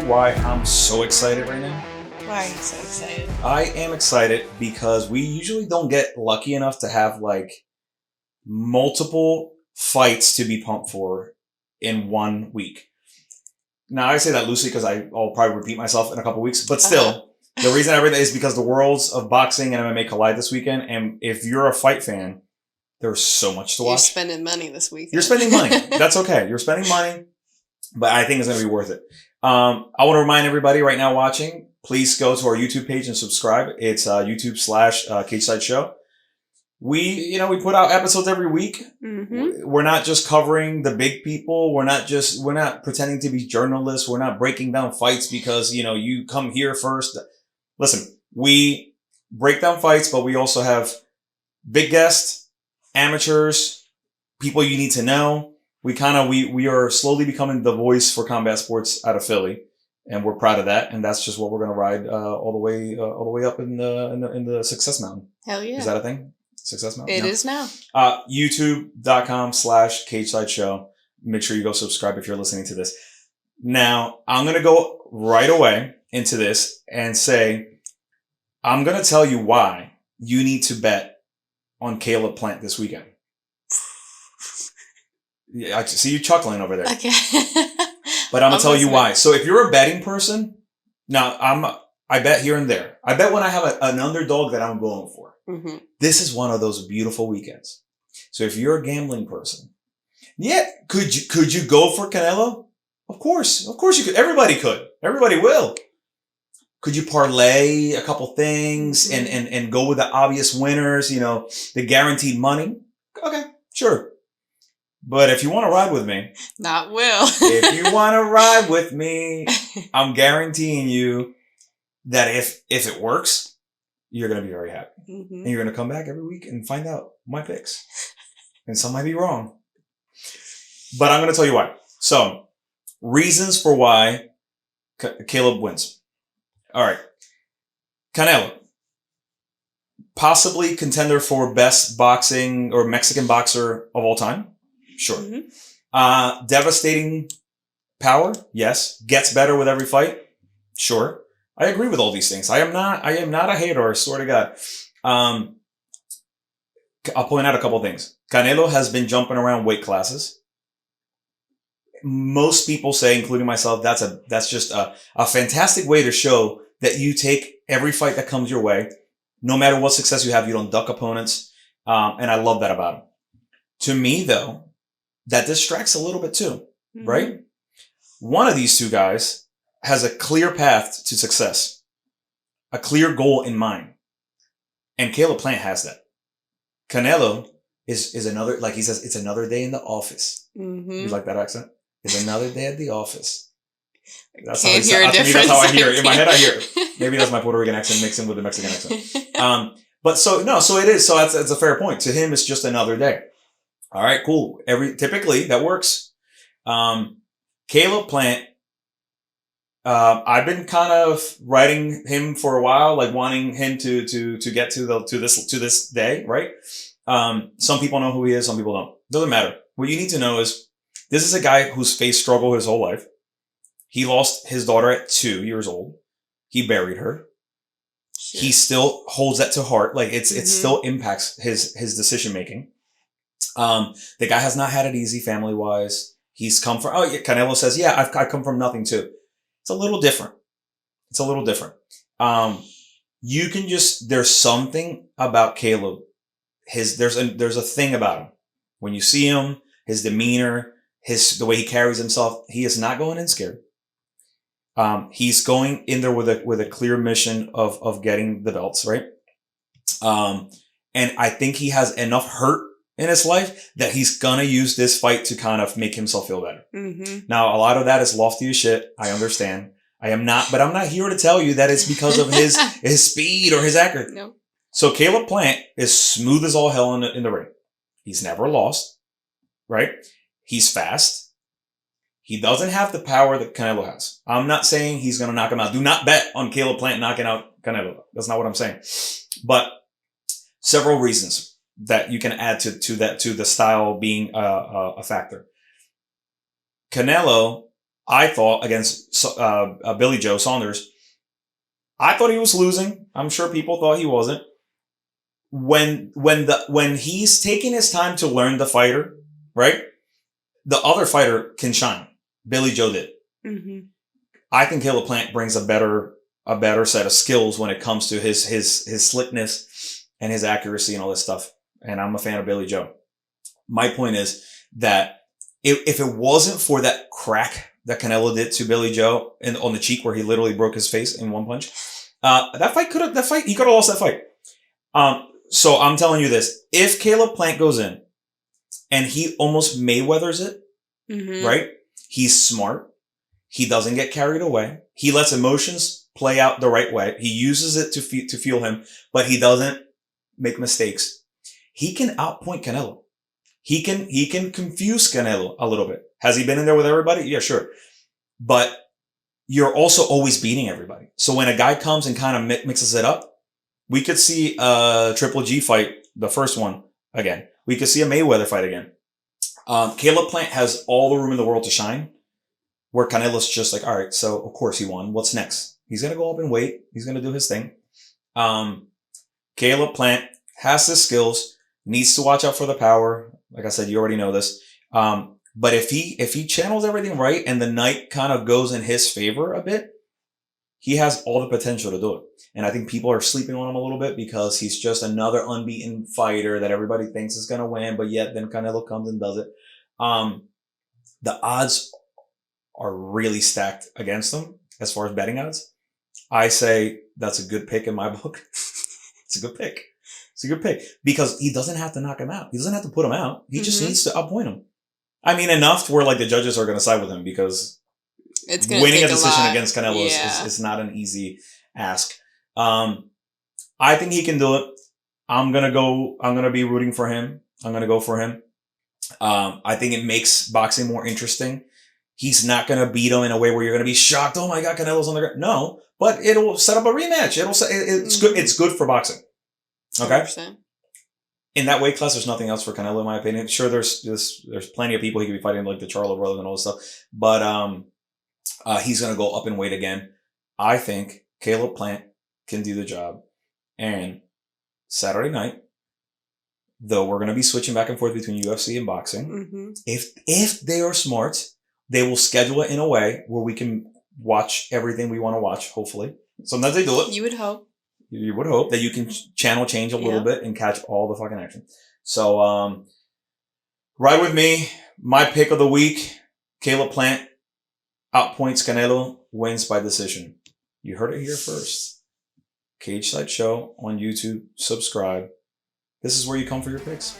why I'm so excited right now? Why are you so excited? I am excited because we usually don't get lucky enough to have like multiple fights to be pumped for in 1 week. Now I say that loosely because I'll probably repeat myself in a couple weeks, but still, the reason I read that is because the worlds of boxing and MMA collide this weekend, and if you're a fight fan, there's so much to watch. You're spending money this weekend. You're spending money. That's okay. You're spending money, but I think it's going to be worth it. I want to remind everybody right now watching, please go to our YouTube page and subscribe. It's YouTube/Cageside Show. We put out episodes every week. Mm-hmm. We're not just covering the big people. We're not pretending to be journalists. We're not breaking down fights because, you come here first. Listen, we break down fights, but we also have big guests, amateurs, people you need to know. We are slowly becoming the voice for combat sports out of Philly, and we're proud of that. And that's just what we're going to ride all the way up in the Success Mountain. Hell yeah! Is that a thing? Success Mountain? It is now. YouTube.com/Cageside Show. Make sure you go subscribe if you're listening to this. Now, I'm going to go right away into this and say, I'm going to tell you why you need to bet on Caleb Plant this weekend. I see you chuckling over there. Okay. But I'm going to tell you why. So if you're a betting person, now I bet here and there. I bet when I have an underdog that I'm going for. Mm-hmm. This is one of those beautiful weekends. So if you're a gambling person, yeah, could you go for Canelo? Of course you could. Everybody could. Everybody will. Could you parlay a couple things and go with the obvious winners? The guaranteed money. Okay, sure. But if you want to ride with me, not Will. If you want to ride with me, I'm guaranteeing you that if it works, you're going to be very happy. Mm-hmm. And you're going to come back every week and find out my picks. And some might be wrong. But I'm going to tell you why. So, reasons for why Caleb wins. All right. Canelo. Possibly contender for best boxing or Mexican boxer of all time. Sure. Mm-hmm. Devastating power. Yes. Gets better with every fight. Sure. I agree with all these things. I am not a hater, I swear to God. I'll point out a couple of things. Canelo has been jumping around weight classes. Most people say, including myself, that's just a fantastic way to show that you take every fight that comes your way. No matter what success you have, you don't duck opponents. And I love that about him. To me, though, that distracts a little bit too, right? One of these two guys has a clear path to success, a clear goal in mind. And Caleb Plant has that. Canelo is another, like he says, it's another day in the office. Mm-hmm. You like that accent? It's another day at the office. That's Can't how hear a difference. That's how I hear it. In my head, I hear it. Maybe that's my Puerto Rican accent mixed in with the Mexican accent. So it is. So that's a fair point. To him, it's just another day. All right, cool. Typically that works. Caleb Plant, I've been kind of writing him for a while, like wanting him to get to this day, right? Some people know who he is, some people don't. Doesn't matter. What you need to know is this is a guy who's faced struggle his whole life. He lost his daughter at 2 years old. He buried her. Shit. He still holds that to heart. Like it still impacts his decision making. The guy has not had it easy family wise. He's come from, Canelo says, yeah, I come from nothing too. It's a little different. You can there's something about Caleb. There's a thing about him. When you see him, his demeanor, the way he carries himself, he is not going in scared. He's going in there with a clear mission of getting the belts, right? And I think he has enough hurt in his life that he's gonna use this fight to kind of make himself feel better. Mm-hmm. Now, a lot of that is lofty as shit. I understand. I'm not here to tell you that it's because of his speed or his accuracy. No. So Caleb Plant is smooth as all hell in the ring. He's never lost, right? He's fast. He doesn't have the power that Canelo has. I'm not saying he's gonna knock him out. Do not bet on Caleb Plant knocking out Canelo. That's not what I'm saying. But several reasons that you can add to the style being a factor. Canelo I thought against Billy Joe Saunders, I thought he was losing. I'm sure people thought he wasn't. When he's taking his time to learn the fighter, right? The other fighter can shine. Billy Joe did. Mm-hmm. I think Caleb Plant brings a better set of skills when it comes to his slickness and his accuracy and all this stuff. And I'm a fan of Billy Joe. My point is that if it wasn't for that crack that Canelo did to Billy Joe on the cheek where he literally broke his face in one punch, he could have lost that fight. So I'm telling you this, if Caleb Plant goes in and he almost Mayweathers it, mm-hmm. right? He's smart. He doesn't get carried away. He lets emotions play out the right way. He uses it to fuel him, but he doesn't make mistakes. He can outpoint Canelo. He can confuse Canelo a little bit. Has he been in there with everybody? Yeah, sure. But you're also always beating everybody. So when a guy comes and kind of mixes it up, we could see a Triple G fight, the first one, again. We could see a Mayweather fight again. Caleb Plant has all the room in the world to shine, where Canelo's just like, all right, so of course he won. What's next? He's going to go up and wait. He's going to do his thing. Caleb Plant has the skills, needs to watch out for the power. Like I said, you already know this. But if he channels everything right and the night kind of goes in his favor a bit, he has all the potential to do it. And I think people are sleeping on him a little bit because he's just another unbeaten fighter that everybody thinks is going to win, but yet then Canelo comes and does it. The odds are really stacked against him as far as betting odds. I say that's a good pick in my book. It's a good pick. It's a good pick because he doesn't have to knock him out. He doesn't have to put him out. He just needs to outpoint him. I mean, enough to where like the judges are going to side with him because it's winning a decision against Canelo is not an easy ask. I think he can do it. I'm going to be rooting for him. I'm going to go for him. I think it makes boxing more interesting. He's not going to beat him in a way where you're going to be shocked. Oh my God, Canelo's on the ground. No, but it'll set up a rematch. It's good. It's good for boxing. Okay. 100%. In that weight class, there's nothing else for Canelo, in my opinion. Sure, there's plenty of people he could be fighting, like the Charlo brothers and all this stuff. But he's going to go up in weight again. I think Caleb Plant can do the job. And Saturday night, though we're going to be switching back and forth between UFC and boxing, if they are smart, they will schedule it in a way where we can watch everything we want to watch, hopefully. Sometimes they do it. You would hope. You would hope that you can channel change a little bit and catch all the fucking action. So, ride with me. My pick of the week, Caleb Plant outpoints Canelo, wins by decision. You heard it here first. Cageside Show on YouTube. Subscribe. This is where you come for your picks.